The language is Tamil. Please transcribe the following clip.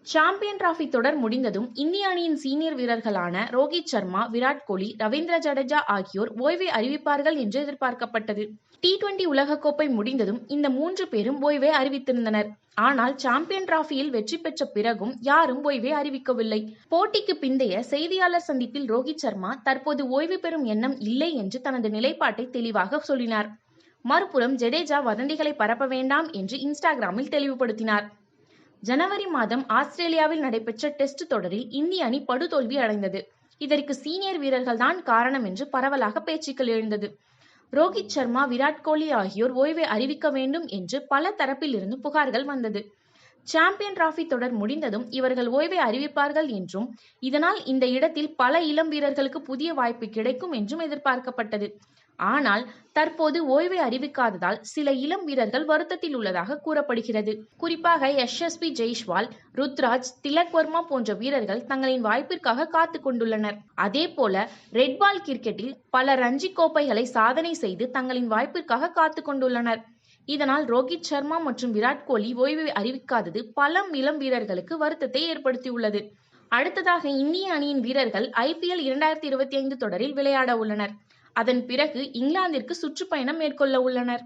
சாம்பியன் டிராபி தொடர் முடிந்ததும் இந்திய அணியின் சீனியர் வீரர்களான ரோஹித் சர்மா, விராட் கோலி, ரவீந்திர ஜடேஜா ஆகியோர் ஓய்வை அறிவிப்பார்கள் என்று எதிர்பார்க்கப்பட்டது. T20 உலகக்கோப்பை முடிந்ததும் இந்த 3 பேரும் ஓய்வை அறிவித்திருந்தனர். ஆனால் சாம்பியன் டிராபியில் வெற்றி பெற்ற பிறகும் யாரும் ஓய்வை அறிவிக்கவில்லை. போட்டிக்கு பிந்தைய செய்தியாளர் சந்திப்பில் ரோஹித் சர்மா தற்போது ஓய்வு பெறும் எண்ணம் இல்லை என்று தனது நிலைப்பாட்டை தெளிவாக சொல்லினார். மறுபுறம் ஜடேஜா வதந்திகளை பரப்ப வேண்டாம் என்று இன்ஸ்டாகிராமில் தெளிவுபடுத்தினார். ஜனவரி மாதம் ஆஸ்திரேலியாவில் நடைபெற்ற டெஸ்ட் தொடரில் இந்திய அணி படுதோல்வி அடைந்தது. இதற்கு சீனியர் வீரர்கள் தான் காரணம் என்று பரவலாக பேச்சுக்கள் எழுந்தது. ரோஹித் சர்மா, விராட் கோலி ஆகியோர் ஓய்வை அறிவிக்க வேண்டும் என்று பல தரப்பில் இருந்து புகார்கள் வந்தது. சாம்பியன் டிராபி தொடர் முடிந்ததும் இவர்கள் ஓய்வை அறிவிப்பார்கள் என்றும், இதனால் இந்த இடத்தில் பல இளம் வீரர்களுக்கு புதிய வாய்ப்பு கிடைக்கும் என்றும் எதிர்பார்க்கப்பட்டது. ஆனால் தற்போது ஓய்வை அறிவிக்காததால் சில இளம் வீரர்கள் வருத்தத்தில் உள்ளதாக கூறப்படுகிறது. குறிப்பாக யஷஸ்வி ஜெய்ஸ்வால், ருத்ராஜ், திலக் வர்மா போன்ற வீரர்கள் தங்களின் வாய்ப்பிற்காக காத்து கொண்டுள்ளனர். அதேபோல ரெட் பால் கிரிக்கெட்டில் பல ரஞ்சி கோப்பைகளை சாதனை செய்து தங்களின் வாய்ப்பிற்காக காத்து கொண்டுள்ளனர். இதனால் ரோஹித் சர்மா மற்றும் விராட் கோலி ஓய்வை அறிவிக்காதது பல இளம் வீரர்களுக்கு வருத்தத்தை ஏற்படுத்தியுள்ளது. அடுத்ததாக இந்திய அணியின் வீரர்கள் IPL 2025 தொடரில் விளையாட உள்ளனர். அதன் பிறகு இங்கிலாந்திற்கு சுற்றுப்பயணம் மேற்கொள்ள உள்ளனர்.